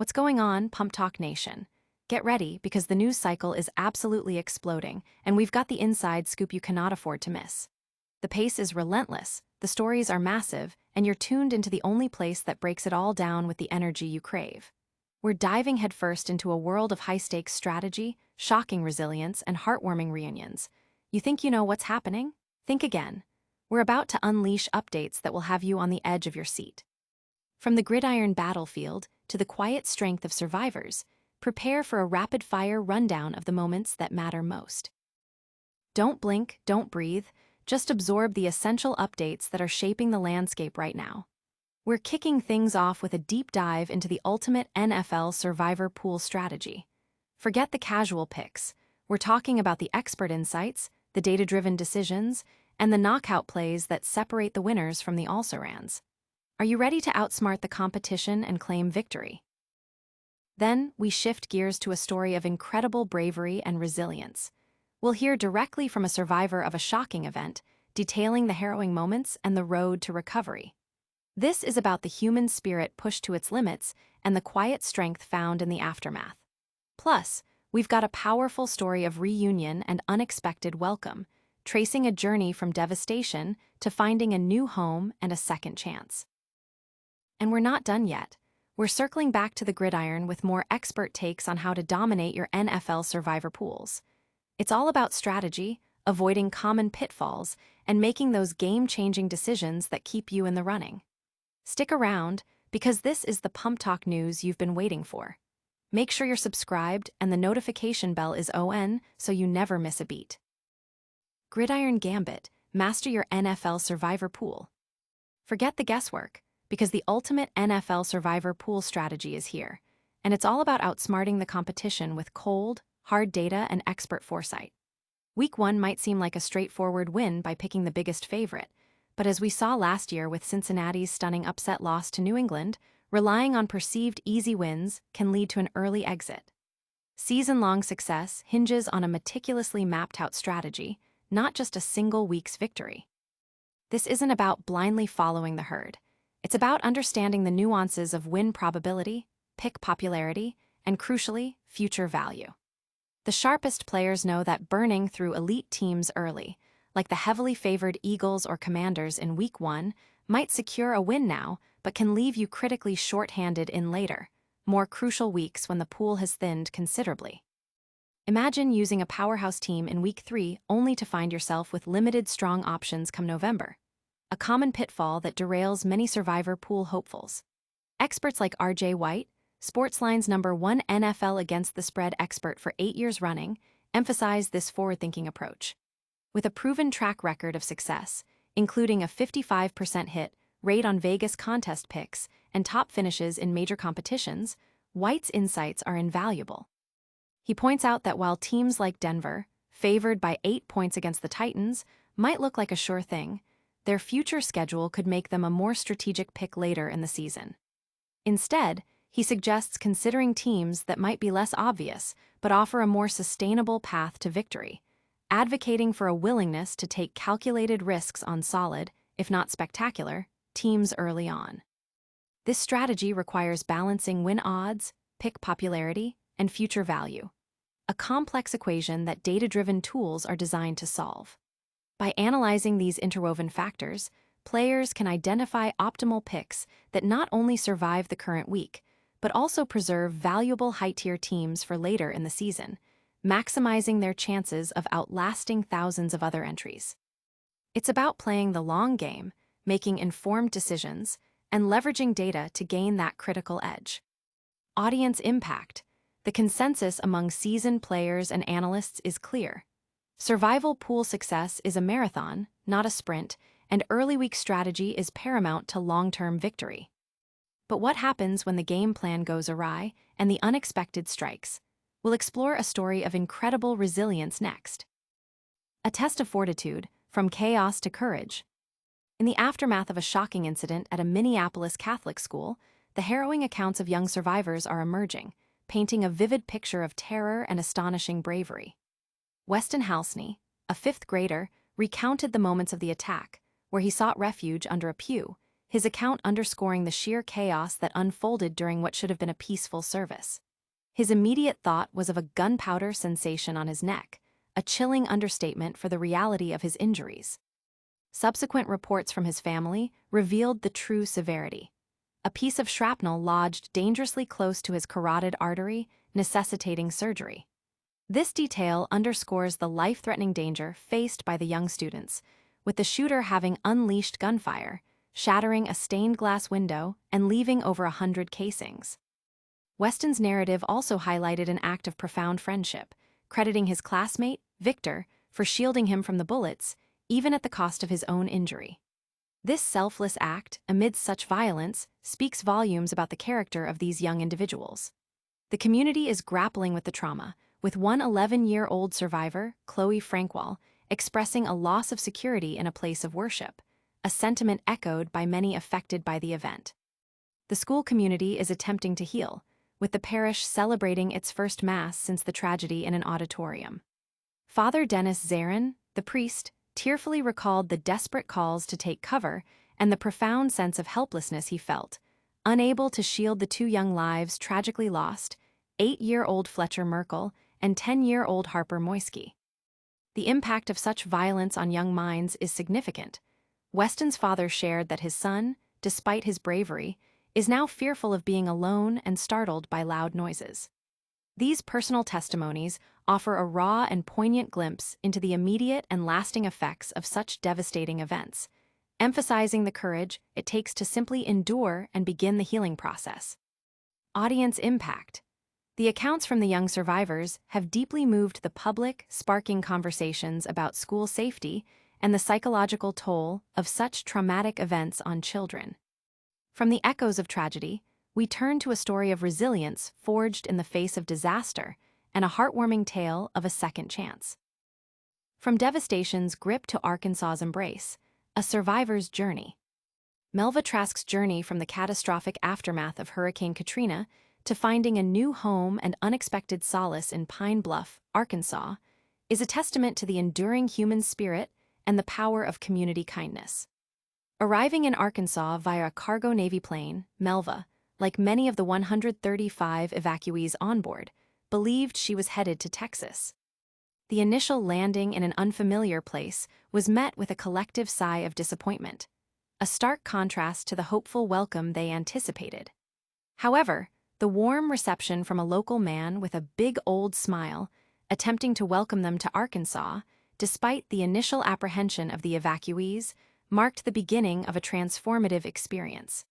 What's going on, Pump Talk Nation? Get ready because the news cycle is absolutely exploding, and we've got the inside scoop you cannot afford to miss. The pace is relentless, the stories are massive, and you're tuned into the only place that breaks it all down with the energy you crave. We're diving headfirst into a world of high-stakes strategy, shocking resilience, and heartwarming reunions. You think you know what's happening? Think again. We're about to unleash updates that will have you on the edge of your seat. From the gridiron battlefield to the quiet strength of survivors, prepare for a rapid-fire rundown of the moments that matter most. Don't blink, don't breathe, just absorb the essential updates that are shaping the landscape right now. We're kicking things off with a deep dive into the ultimate NFL survivor pool strategy. Forget the casual picks. We're talking about the expert insights, the data-driven decisions, and the knockout plays that separate the winners from the also-rans. Are you ready to outsmart the competition and claim victory? Then, we shift gears to a story of incredible bravery and resilience. We'll hear directly from a survivor of a shocking event, detailing the harrowing moments and the road to recovery. This is about the human spirit pushed to its limits and the quiet strength found in the aftermath. Plus, we've got a powerful story of reunion and unexpected welcome, tracing a journey from devastation to finding a new home and a second chance. And we're not done yet. We're circling back to the gridiron with more expert takes on how to dominate your NFL survivor pools. It's all about strategy, avoiding common pitfalls, and making those game-changing decisions that keep you in the running. Stick around, because this is the Pump Talk news you've been waiting for. Make sure you're subscribed and the notification bell is on so you never miss a beat. Gridiron Gambit, master your NFL survivor pool. Forget the guesswork, because the ultimate NFL survivor pool strategy is here, and it's all about outsmarting the competition with cold, hard data and expert foresight. Week 1 might seem like a straightforward win by picking the biggest favorite, but as we saw last year with Cincinnati's stunning upset loss to New England, relying on perceived easy wins can lead to an early exit. Season-long success hinges on a meticulously mapped-out strategy, not just a single week's victory. This isn't about blindly following the herd. It's about understanding the nuances of win probability, pick popularity, and crucially, future value. The sharpest players know that burning through elite teams early, like the heavily favored Eagles or Commanders in Week 1, might secure a win now, but can leave you critically short-handed in later, more crucial weeks when the pool has thinned considerably. Imagine using a powerhouse team in Week 3 only to find yourself with limited strong options come November. A common pitfall that derails many survivor pool hopefuls. Experts like R.J. White, Sportsline's #1 NFL against the spread expert for 8 years running, emphasize this forward-thinking approach. With a proven track record of success, including a 55% hit rate on Vegas contest picks and top finishes in major competitions, White's insights are invaluable. He points out that while teams like Denver, favored by 8 points against the Titans, might look like a sure thing, their future schedule could make them a more strategic pick later in the season. Instead, he suggests considering teams that might be less obvious but offer a more sustainable path to victory, advocating for a willingness to take calculated risks on solid, if not spectacular, teams early on. This strategy requires balancing win odds, pick popularity, and future value, a complex equation that data-driven tools are designed to solve. By analyzing these interwoven factors, players can identify optimal picks that not only survive the current week, but also preserve valuable high-tier teams for later in the season, maximizing their chances of outlasting thousands of other entries. It's about playing the long game, making informed decisions, and leveraging data to gain that critical edge. Audience impact. The consensus among seasoned players and analysts is clear. Survival pool success is a marathon, not a sprint, and early week strategy is paramount to long-term victory. But what happens when the game plan goes awry and the unexpected strikes? We'll explore a story of incredible resilience next. A test of fortitude, from chaos to courage. In the aftermath of a shocking incident at a Minneapolis Catholic school, the harrowing accounts of young survivors are emerging, painting a vivid picture of terror and astonishing bravery. Weston Halsney, a fifth grader, recounted the moments of the attack, where he sought refuge under a pew, his account underscoring the sheer chaos that unfolded during what should have been a peaceful service. His immediate thought was of a gunpowder sensation on his neck, a chilling understatement for the reality of his injuries. Subsequent reports from his family revealed the true severity. A piece of shrapnel lodged dangerously close to his carotid artery, necessitating surgery. This detail underscores the life-threatening danger faced by the young students, with the shooter having unleashed gunfire, shattering a stained glass window and leaving over 100 casings. Weston's narrative also highlighted an act of profound friendship, crediting his classmate, Victor, for shielding him from the bullets, even at the cost of his own injury. This selfless act, amidst such violence, speaks volumes about the character of these young individuals. The community is grappling with the trauma, with one 11-year-old survivor, Chloe Frankwell, expressing a loss of security in a place of worship, a sentiment echoed by many affected by the event. The school community is attempting to heal, with the parish celebrating its first Mass since the tragedy in an auditorium. Father Dennis Zarin, the priest, tearfully recalled the desperate calls to take cover and the profound sense of helplessness he felt, unable to shield the two young lives tragically lost, 8-year-old Fletcher Merkel and 10-year-old Harper Moisky. The impact of such violence on young minds is significant. Weston's father shared that his son, despite his bravery, is now fearful of being alone and startled by loud noises. These personal testimonies offer a raw and poignant glimpse into the immediate and lasting effects of such devastating events, emphasizing the courage it takes to simply endure and begin the healing process. Audience impact. The accounts from the young survivors have deeply moved the public, sparking conversations about school safety and the psychological toll of such traumatic events on children. From the echoes of tragedy, we turn to a story of resilience forged in the face of disaster and a heartwarming tale of a second chance. From devastation's grip to Arkansas's embrace, a survivor's journey. Melva Trask's journey from the catastrophic aftermath of Hurricane Katrina to finding a new home and unexpected solace in Pine Bluff, Arkansas, is a testament to the enduring human spirit and the power of community kindness. Arriving in Arkansas via a cargo Navy plane, Melva, like many of the 135 evacuees on board, believed she was headed to Texas. The initial landing in an unfamiliar place was met with a collective sigh of disappointment, a stark contrast to the hopeful welcome they anticipated. However, the warm reception from a local man with a big old smile, attempting to welcome them to Arkansas, despite the initial apprehension of the evacuees, marked the beginning of a transformative experience.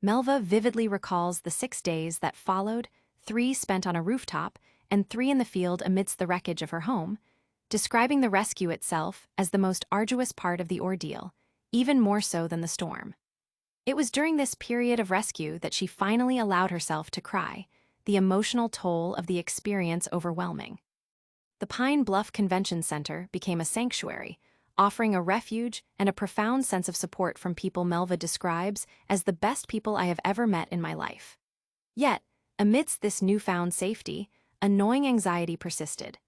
Melva vividly recalls the 6 days that followed, 3 spent on a rooftop and 3 in the field amidst the wreckage of her home, describing the rescue itself as the most arduous part of the ordeal, even more so than the storm. It was during this period of rescue that she finally allowed herself to cry, the emotional toll of the experience overwhelming. The Pine Bluff Convention Center became a sanctuary, offering a refuge and a profound sense of support from people Melva describes as the best people I have ever met in my life. Yet, amidst this newfound safety, a gnawing anxiety persisted.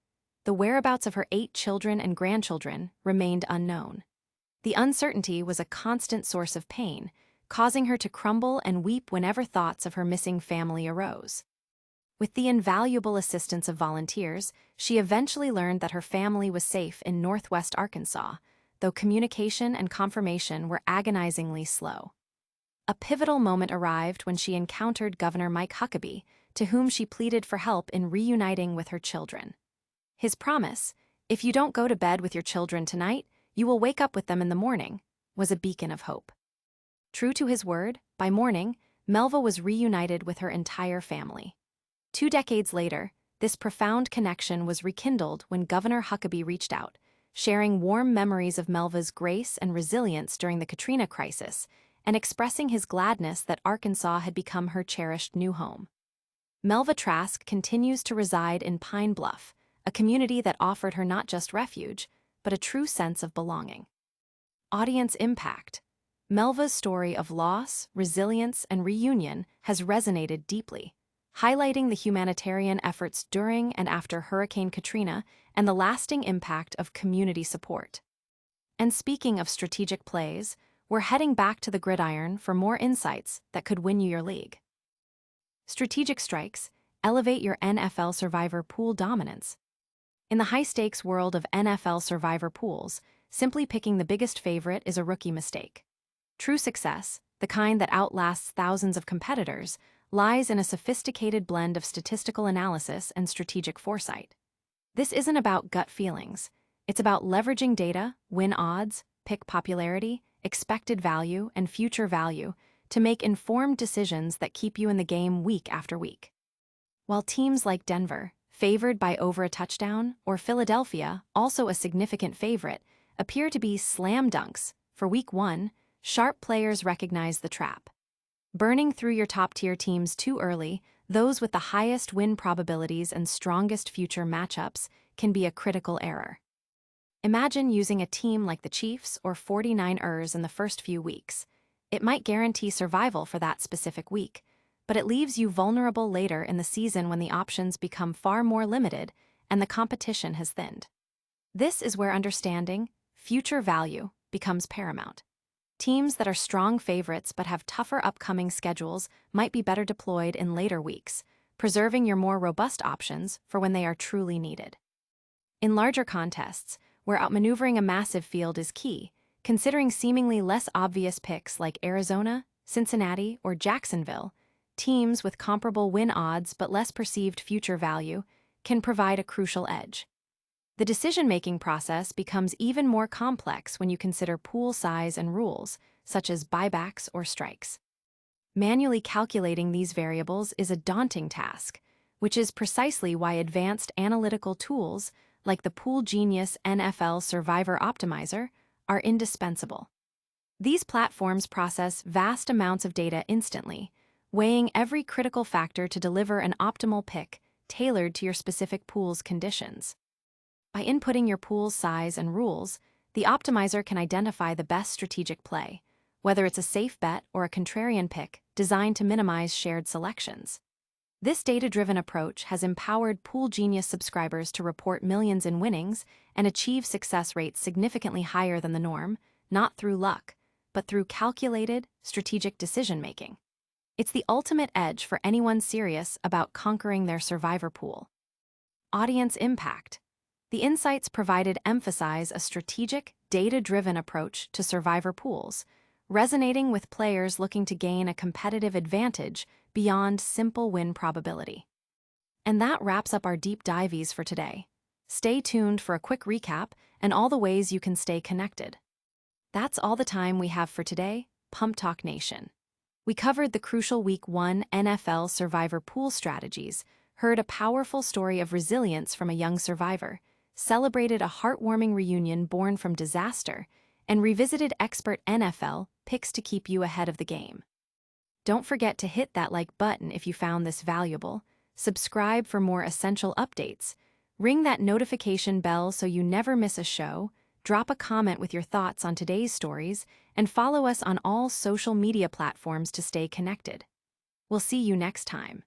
The whereabouts of her 8 children and grandchildren remained unknown. The uncertainty was a constant source of pain, causing her to crumble and weep whenever thoughts of her missing family arose. With the invaluable assistance of volunteers, she eventually learned that her family was safe in northwest Arkansas, though communication and confirmation were agonizingly slow. A pivotal moment arrived when she encountered Governor Mike Huckabee, to whom she pleaded for help in reuniting with her children. His promise, "If you don't go to bed with your children tonight, you will wake up with them in the morning," was a beacon of hope. True to his word, by morning, Melva was reunited with her entire family. 2 decades later, this profound connection was rekindled when Governor Huckabee reached out, sharing warm memories of Melva's grace and resilience during the Katrina crisis, and expressing his gladness that Arkansas had become her cherished new home. Melva Trask continues to reside in Pine Bluff, a community that offered her not just refuge, but a true sense of belonging. Audience impact. Melva's story of loss, resilience, and reunion has resonated deeply, highlighting the humanitarian efforts during and after Hurricane Katrina and the lasting impact of community support. And speaking of strategic plays, we're heading back to the gridiron for more insights that could win you your league. Strategic strikes elevate your NFL Survivor pool dominance. In the high-stakes world of NFL Survivor pools, simply picking the biggest favorite is a rookie mistake. True success, the kind that outlasts thousands of competitors, lies in a sophisticated blend of statistical analysis and strategic foresight. This isn't about gut feelings. It's about leveraging data, win odds, pick popularity, expected value, and future value to make informed decisions that keep you in the game week after week. While teams like Denver, favored by over a touchdown, or Philadelphia, also a significant favorite, appear to be slam dunks for Week 1, sharp players recognize the trap. Burning through your top-tier teams too early, those with the highest win probabilities and strongest future matchups, can be a critical error. Imagine using a team like the Chiefs or 49ers in the first few weeks. It might guarantee survival for that specific week, but it leaves you vulnerable later in the season when the options become far more limited and the competition has thinned. This is where understanding future value becomes paramount. Teams that are strong favorites but have tougher upcoming schedules might be better deployed in later weeks, preserving your more robust options for when they are truly needed. In larger contests, where outmaneuvering a massive field is key, considering seemingly less obvious picks like Arizona, Cincinnati, or Jacksonville, teams with comparable win odds but less perceived future value can provide a crucial edge. The decision-making process becomes even more complex when you consider pool size and rules, such as buybacks or strikes. Manually calculating these variables is a daunting task, which is precisely why advanced analytical tools like the Pool Genius NFL Survivor Optimizer are indispensable. These platforms process vast amounts of data instantly, weighing every critical factor to deliver an optimal pick tailored to your specific pool's conditions. By inputting your pool's size and rules, the optimizer can identify the best strategic play, whether it's a safe bet or a contrarian pick designed to minimize shared selections. This data-driven approach has empowered Pool Genius subscribers to report millions in winnings and achieve success rates significantly higher than the norm, not through luck, but through calculated, strategic decision-making. It's the ultimate edge for anyone serious about conquering their survivor pool. Audience impact. The insights provided emphasize a strategic, data-driven approach to survivor pools, resonating with players looking to gain a competitive advantage beyond simple win probability. And that wraps up our deep dives for today. Stay tuned for a quick recap and all the ways you can stay connected. That's all the time we have for today, Pump Talk Nation. We covered the crucial Week 1 NFL Survivor pool strategies, heard a powerful story of resilience from a young survivor, celebrated a heartwarming reunion born from disaster, and revisited expert NFL picks to keep you ahead of the game. Don't forget to hit that like button if you found this valuable, subscribe for more essential updates, ring that notification bell so you never miss a show, drop a comment with your thoughts on today's stories, and follow us on all social media platforms to stay connected. We'll see you next time.